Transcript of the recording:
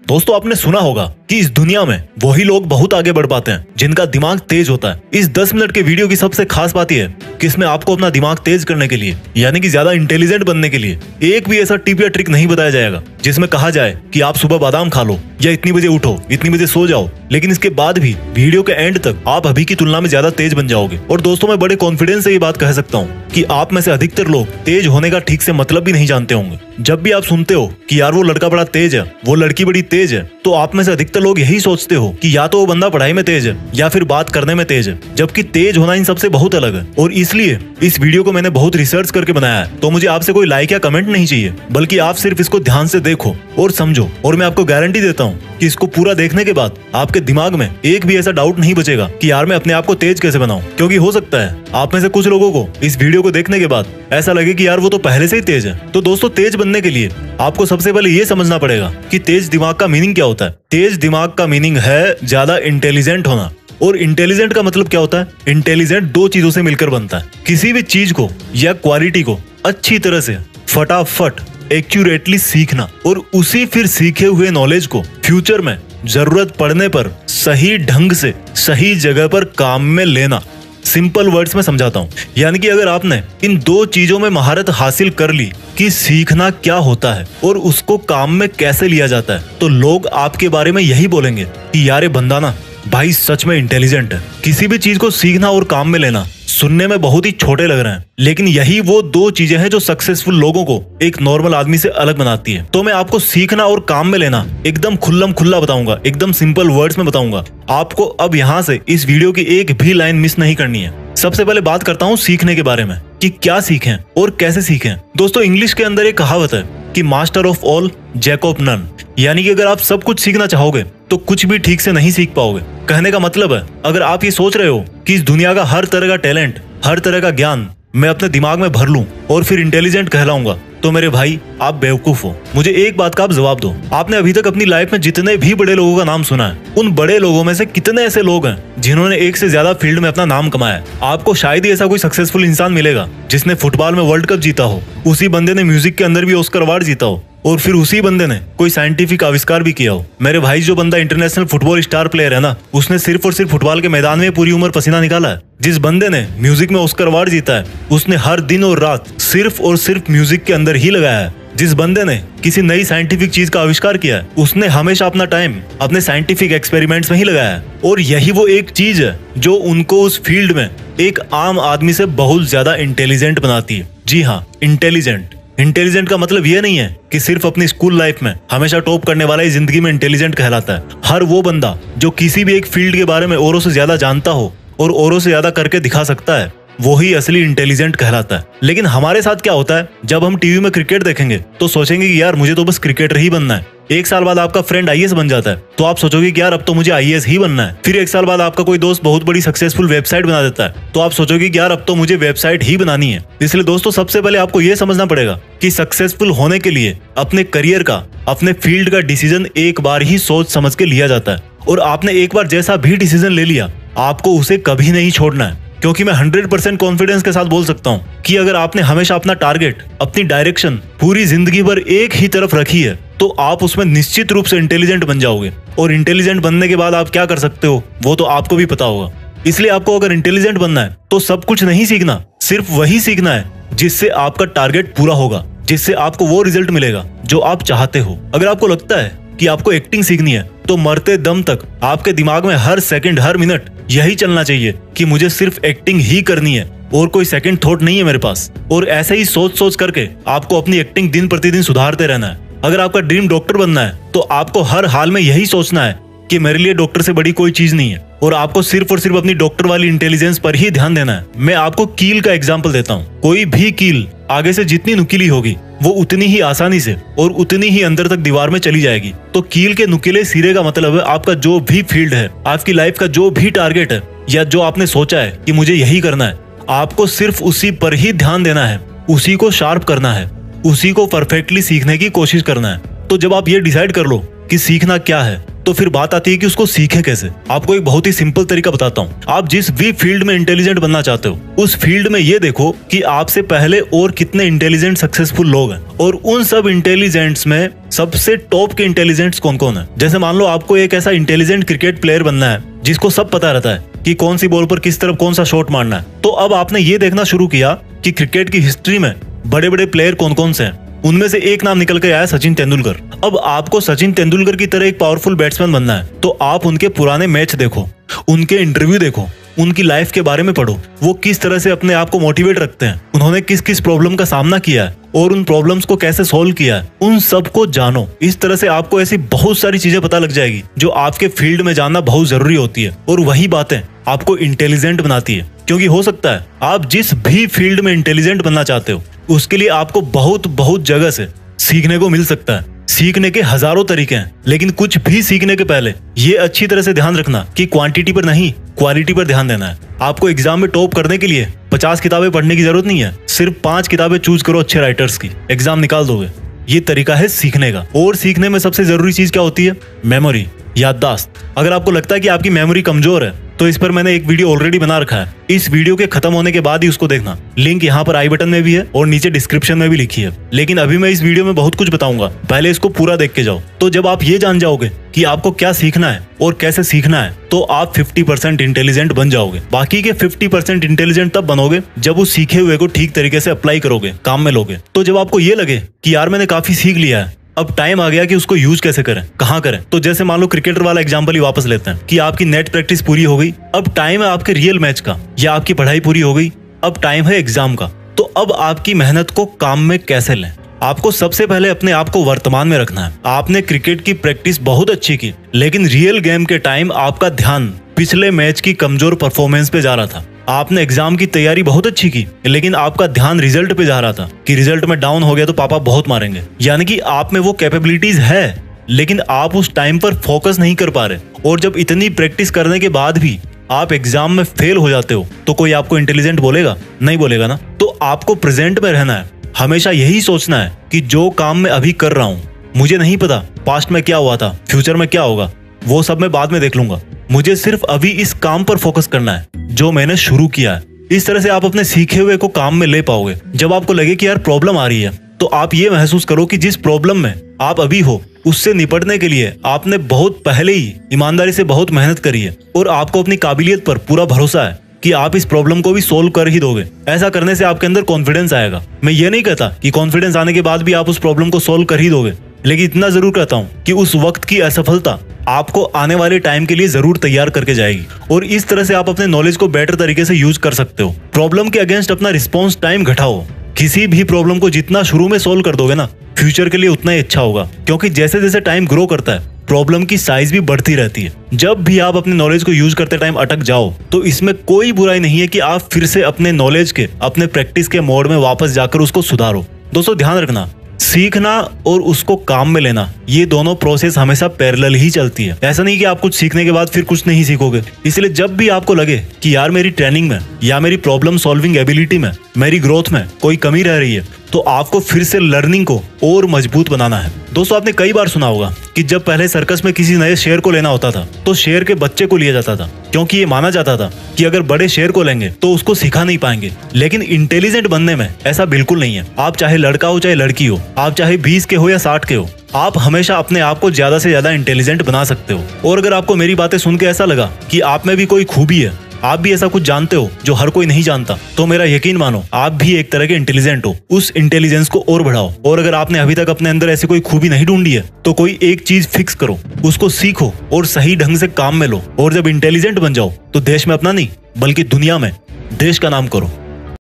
दोस्तों आपने सुना होगा कि इस दुनिया में वही लोग बहुत आगे बढ़ पाते हैं जिनका दिमाग तेज होता है। इस 10 मिनट के वीडियो की सबसे खास बात यह है कि इसमें आपको अपना दिमाग तेज करने के लिए यानी कि ज्यादा इंटेलिजेंट बनने के लिए एक भी ऐसा टिप या ट्रिक नहीं बताया जाएगा जिसमें कहा जाए कि आप सुबह बादाम खा लो या इतनी बजे उठो, इतनी बजे सो जाओ। लेकिन इसके बाद भी वीडियो के एंड तक आप अभी की तुलना में ज्यादा तेज बन जाओगे। और दोस्तों मैं बड़े कॉन्फिडेंस से ये बात कह सकता हूँ कि आप में से अधिकतर लोग तेज होने का ठीक से मतलब भी नहीं जानते होंगे। जब भी आप सुनते हो कि यार वो लड़का बड़ा तेज है, वो लड़की बड़ी तेज है, तो आप में से अधिकतर लोग यही सोचते हो कि या तो वो बंदा पढ़ाई में तेज है या फिर बात करने में तेज है, जबकि तेज होना इन सबसे बहुत अलग है। और इसलिए इस वीडियो को मैंने बहुत रिसर्च करके बनाया है। तो मुझे आपसे कोई लाइक या कमेंट नहीं चाहिए, बल्कि आप सिर्फ इसको ध्यान से देखो और समझो। और मैं आपको गारंटी देता हूँ कि इसको पूरा देखने के बाद आपके दिमाग में एक भी ऐसा डाउट नहीं बचेगा कि यार मैं अपने आप को तेज कैसे बनाऊं। क्योंकि हो सकता है आप में से कुछ लोगों को इस वीडियो को देखने के बाद ऐसा लगे कि यार वो तो पहले से ही तेज है। तो दोस्तों तेज बनने के लिए आपको सबसे पहले ये समझना पड़ेगा कि तेज दिमाग का मीनिंग क्या होता है। तेज दिमाग का मीनिंग है ज्यादा इंटेलिजेंट होना। और इंटेलिजेंट का मतलब क्या होता है? इंटेलिजेंट दो चीजों से मिलकर बनता है। किसी भी चीज को या क्वालिटी को अच्छी तरह से फटाफट एक्यूरेटली सीखना और उसी फिर सीखे हुए नॉलेज को फ्यूचर में जरूरत पड़ने पर सही ढंग से सही जगह पर काम में लेना। सिंपल वर्ड्स में समझाता हूँ, यानी कि अगर आपने इन दो चीजों में महारत हासिल कर ली कि सीखना क्या होता है और उसको काम में कैसे लिया जाता है, तो लोग आपके बारे में यही बोलेंगे कि यार ये बंदा ना भाई सच में इंटेलिजेंट है। किसी भी चीज को सीखना और काम में लेना सुनने में बहुत ही छोटे लग रहे हैं, लेकिन यही वो दो चीजें हैं जो सक्सेसफुल लोगों को एक नॉर्मल आदमी से अलग बनाती है। तो मैं आपको सीखना और काम में लेना एकदम खुल्लम खुल्ला बताऊंगा, एकदम सिंपल वर्ड्स में बताऊंगा। आपको अब यहाँ से इस वीडियो की एक भी लाइन मिस नहीं करनी है। सबसे पहले बात करता हूँ सीखने के बारे में कि क्या सीखें और कैसे सीखें। दोस्तों इंग्लिश के अंदर एक कहावत है कि master of all jack of none, यानी कि अगर आप सब कुछ सीखना चाहोगे तो कुछ भी ठीक से नहीं सीख पाओगे। कहने का मतलब है अगर आप ये सोच रहे हो कि इस दुनिया का हर तरह का टैलेंट, हर तरह का ज्ञान मैं अपने दिमाग में भर लूं और फिर इंटेलिजेंट कहलाऊंगा, तो मेरे भाई आप बेवकूफ हो। मुझे एक बात का आप जवाब दो, आपने अभी तक अपनी लाइफ में जितने भी बड़े लोगों का नाम सुना है, उन बड़े लोगों में से कितने ऐसे लोग हैं जिन्होंने एक से ज्यादा फील्ड में अपना नाम कमाया है? आपको शायद ही ऐसा कोई सक्सेसफुल इंसान मिलेगा जिसने फुटबॉल में वर्ल्ड कप जीता हो, उसी बंदे ने म्यूजिक के अंदर भी ऑस्कर अवार्ड जीता हो, और फिर उसी बंदे ने कोई साइंटिफिक आविष्कार भी किया हो। मेरे भाई जो बंदा इंटरनेशनल फुटबॉल स्टार प्लेयर है ना, उसने सिर्फ और सिर्फ फुटबॉल के मैदान में पूरी उम्र पसीना निकाला है। जिस बंदे ने म्यूजिक में ऑस्कर अवार्ड जीता है, उसने हर दिन और रात सिर्फ और सिर्फ म्यूजिक के अंदर ही लगाया है। जिस बंदे ने किसी नई साइंटिफिक चीज का आविष्कार किया है, उसने हमेशा अपना टाइम अपने साइंटिफिक एक्सपेरिमेंट्स में ही लगाया है। और यही वो एक चीज है जो उनको उस फील्ड में एक आम आदमी से बहुत ज्यादा इंटेलिजेंट बनाती है। जी हाँ, इंटेलिजेंट। इंटेलिजेंट का मतलब ये नहीं है कि सिर्फ अपनी स्कूल लाइफ में हमेशा टॉप करने वाला ही जिंदगी में इंटेलिजेंट कहलाता है। हर वो बंदा जो किसी भी एक फील्ड के बारे में औरों से ज्यादा जानता हो और औरों से ज्यादा करके दिखा सकता है, वो ही असली इंटेलिजेंट कहलाता है। लेकिन हमारे साथ क्या होता है, जब हम टीवी में क्रिकेट देखेंगे तो सोचेंगे कि यार मुझे तो बस क्रिकेटर ही बनना है। एक साल बाद आपका फ्रेंड आईएएस बन जाता है तो आप सोचोगे कि यार अब तो मुझे आईएएस ही बनना है। फिर एक साल बाद आपका कोई दोस्त बहुत बड़ी सक्सेसफुल वेबसाइट बना देता है तो आप सोचोगे कि यार अब तो मुझे वेबसाइट ही बनानी है। इसलिए दोस्तों सबसे पहले आपको यह समझना पड़ेगा कि सक्सेसफुल होने के लिए अपने करियर का, अपने फील्ड का डिसीजन एक बार ही सोच समझ के लिया जाता है। और आपने एक बार जैसा भी डिसीजन ले लिया, आपको उसे कभी नहीं छोड़ना है। क्योंकि मैं 100% कॉन्फिडेंस के साथ बोल सकता हूँ कि अगर आपने हमेशा अपना टारगेट, अपनी डायरेक्शन पूरी जिंदगी भर एक ही तरफ रखी है, तो आप उसमें निश्चित रूप से इंटेलिजेंट बन जाओगे। और इंटेलिजेंट बनने के बाद आप क्या कर सकते हो वो तो आपको भी पता होगा। इसलिए आपको अगर इंटेलिजेंट बनना है तो सब कुछ नहीं सीखना, सिर्फ वही सीखना है जिससे आपका टारगेट पूरा होगा, जिससे आपको वो रिजल्ट मिलेगा जो आप चाहते हो। अगर आपको लगता है कि आपको एक्टिंग सीखनी है तो मरते दम तक आपके दिमाग में हर सेकंड, हर मिनट यही चलना चाहिए कि मुझे सिर्फ एक्टिंग ही करनी है और कोई सेकंड थॉट नहीं है मेरे पास। और ऐसे ही सोच सोच करके आपको अपनी एक्टिंग दिन प्रतिदिन सुधारते रहना है। अगर आपका ड्रीम डॉक्टर बनना है तो आपको हर हाल में यही सोचना है कि मेरे लिए डॉक्टर से बड़ी कोई चीज नहीं है, और आपको सिर्फ और सिर्फ अपनी डॉक्टर वाली इंटेलिजेंस पर ही ध्यान देना है। मैं आपको कील का एग्जांपल देता हूँ। कोई भी कील आगे से जितनी नुकीली होगी वो उतनी ही आसानी से और उतनी ही अंदर तक दीवार में चली जाएगी। तो कील के नुकीले सिरे का मतलब है आपका जो भी फील्ड है, आपकी लाइफ का जो भी टारगेट है, या जो आपने सोचा है कि मुझे यही करना है, आपको सिर्फ उसी पर ही ध्यान देना है, उसी को शार्प करना है, उसी को परफेक्टली सीखने की कोशिश करना है। तो जब आप ये डिसाइड कर लो कि सीखना क्या है, तो फिर बात आती है कि उसको सीखें कैसे। आपको एक बहुत ही सिंपल तरीका बताता हूँ। आप जिस भी फील्ड में इंटेलिजेंट बनना चाहते हो उस फील्ड में ये देखो कि आपसे पहले और कितने इंटेलिजेंट सक्सेसफुल लोग हैं और उन सब इंटेलिजेंट्स में सबसे टॉप के इंटेलिजेंट्स कौन कौन है। जैसे मान लो आपको एक ऐसा इंटेलिजेंट क्रिकेट प्लेयर बनना है जिसको सब पता रहता है कि कौन सी बॉल पर किस तरफ कौन सा शॉट मारना है, तो अब आपने ये देखना शुरू किया कि क्रिकेट की हिस्ट्री में बड़े बड़े प्लेयर कौन कौन से हैं। उनमें से एक नाम निकल के आया सचिन तेंदुलकर। अब आपको सचिन तेंदुलकर की तरह एक पावरफुल बैट्समैन बनना है तो आप उनके पुराने मैच देखो, उनके इंटरव्यू देखो, उनकी लाइफ के बारे में पढ़ो, वो किस तरह से अपने आप को मोटिवेट रखते हैं, उन्होंने किस किस प्रॉब्लम का सामना किया है और उन प्रॉब्लम्स को कैसे सॉल्व किया है, उन सब को जानो। इस तरह से आपको ऐसी बहुत सारी चीजें पता लग जाएगी जो आपके फील्ड में जानना बहुत जरूरी होती है और वही बातें आपको इंटेलिजेंट बनाती है। क्योंकि हो सकता है आप जिस भी फील्ड में इंटेलिजेंट बनना चाहते हो उसके लिए आपको बहुत जगह से सीखने को मिल सकता है। सीखने के हजारों तरीके हैं, लेकिन कुछ भी सीखने के पहले ये अच्छी तरह से ध्यान रखना कि क्वांटिटी पर नहीं क्वालिटी पर ध्यान देना है। आपको एग्जाम में टॉप करने के लिए 50 किताबें पढ़ने की जरूरत नहीं है, सिर्फ 5 किताबें चूज करो अच्छे राइटर्स की, एग्जाम निकाल दोगे। ये तरीका है सीखने का। और सीखने में सबसे जरूरी चीज क्या होती है? मेमोरी, याददाश्त। अगर आपको लगता है कि आपकी मेमोरी कमजोर है तो इस पर मैंने एक वीडियो ऑलरेडी बना रखा है, इस वीडियो के खत्म होने के बाद ही उसको देखना। लिंक यहाँ पर आई बटन में भी है और नीचे डिस्क्रिप्शन में भी लिखी है। लेकिन अभी मैं इस वीडियो में बहुत कुछ बताऊंगा, पहले इसको पूरा देख के जाओ। तो जब आप ये जान जाओगे कि आपको क्या सीखना है और कैसे सीखना है तो आप 50% इंटेलिजेंट बन जाओगे। बाकी के 50% इंटेलिजेंट तब बनोगे जब उस सीखे हुए को ठीक तरीके से अप्लाई करोगे, काम में लोगे। तो जब आपको ये लगे कि यार मैंने काफी सीख लिया है, अब टाइम आ गया कि उसको यूज कैसे करें, कहाँ करें। तो जैसे मान लो क्रिकेटर वाला एग्जांपल ही वापस लेते हैं कि आपकी नेट प्रैक्टिस पूरी हो गई, अब टाइम है आपके रियल मैच का, या आपकी पढ़ाई पूरी हो गई, अब टाइम है एग्जाम का। तो अब आपकी मेहनत को काम में कैसे लें? आपको सबसे पहले अपने आप को वर्तमान में रखना है। आपने क्रिकेट की प्रैक्टिस बहुत अच्छी की, लेकिन रियल गेम के टाइम आपका ध्यान पिछले मैच की कमजोर परफॉर्मेंस पे जा रहा था। आपने एग्जाम की तैयारी बहुत अच्छी की, लेकिन आपका ध्यान रिजल्ट पे जा रहा था कि रिजल्ट में डाउन हो गया तो पापा बहुत मारेंगे। यानी कि आप में वो कैपेबिलिटीज है, लेकिन आप उस टाइम पर फोकस नहीं कर पा रहे। और जब इतनी प्रैक्टिस करने के बाद भी आप एग्जाम में फेल हो जाते हो तो कोई आपको इंटेलिजेंट बोलेगा? नहीं बोलेगा ना। तो आपको प्रेजेंट में रहना है, हमेशा यही सोचना है कि जो काम मैं अभी कर रहा हूँ, मुझे नहीं पता पास्ट में क्या हुआ था, फ्यूचर में क्या होगा, वो सब मैं बाद में देख लूंगा। मुझे सिर्फ अभी इस काम पर फोकस करना है जो मैंने शुरू किया है। इस तरह से आप अपने सीखे हुए को काम में ले पाओगे। जब आपको लगे कि यार प्रॉब्लम आ रही है तो आप ये महसूस करो कि जिस प्रॉब्लम में आप अभी हो उससे निपटने के लिए आपने बहुत पहले ही ईमानदारी से बहुत मेहनत करी है और आपको अपनी काबिलियत पर पूरा भरोसा है कि आप इस प्रॉब्लम को भी सोल्व कर ही दोगे। ऐसा करने से आपके अंदर कॉन्फिडेंस आएगा। मैं ये नहीं कहता कि कॉन्फिडेंस आने के बाद भी आप उस प्रॉब्लम को सोल्व कर ही दोगे, लेकिन इतना जरूर कहता हूँ कि उस वक्त की असफलता आपको आने वाले टाइम के लिए जरूर तैयार करके जाएगी। और इस तरह से आप अपने नॉलेज को बेटर तरीके से यूज कर सकते हो। प्रॉब्लम के अगेंस्ट अपना रिस्पॉन्स टाइम घटाओ। किसी भी प्रॉब्लम को जितना शुरू में सोल्व कर दोगे ना, फ्यूचर के लिए उतना ही अच्छा होगा। क्योंकि जैसे जैसे टाइम ग्रो करता है प्रॉब्लम की साइज भी बढ़ती रहती है। जब भी आप अपने नॉलेज को यूज करते टाइम अटक जाओ तो इसमें कोई बुराई नहीं है कि आप फिर से अपने नॉलेज के, अपने प्रैक्टिस के मोड में वापस जाकर उसको सुधारो। दोस्तों ध्यान रखना, सीखना और उसको काम में लेना, ये दोनों प्रोसेस हमेशा पैरेलल ही चलती है। ऐसा नहीं कि आप कुछ सीखने के बाद फिर कुछ नहीं सीखोगे। इसलिए जब भी आपको लगे कि यार मेरी ट्रेनिंग में या मेरी प्रॉब्लम सॉल्विंग एबिलिटी में, मेरी ग्रोथ में कोई कमी रह रही है, तो आपको फिर से लर्निंग को और मजबूत बनाना है। दोस्तों आपने कई बार सुना होगा कि जब पहले सर्कस में किसी नए शेर को लेना होता था तो शेर के बच्चे को लिया जाता था, क्योंकि ये माना जाता था कि अगर बड़े शेर को लेंगे तो उसको सिखा नहीं पाएंगे। लेकिन इंटेलिजेंट बनने में ऐसा बिल्कुल नहीं है। आप चाहे लड़का हो चाहे लड़की हो, आप चाहे 20 के हो या 60 के हो, आप हमेशा अपने आप को ज्यादा से ज्यादा इंटेलिजेंट बना सकते हो। और अगर आपको मेरी बातें सुन के ऐसा लगा कि आप में भी कोई खूबी है, आप भी ऐसा कुछ जानते हो जो हर कोई नहीं जानता, तो मेरा यकीन मानो आप भी एक तरह के इंटेलिजेंट हो। उस इंटेलिजेंस को और बढ़ाओ। और अगर आपने अभी तक अपने अंदर ऐसी कोई खूबी नहीं ढूंढी है तो कोई एक चीज फिक्स करो, उसको सीखो और सही ढंग से काम में लो। और जब इंटेलिजेंट बन जाओ तो देश में अपना नहीं बल्कि दुनिया में देश का नाम करो।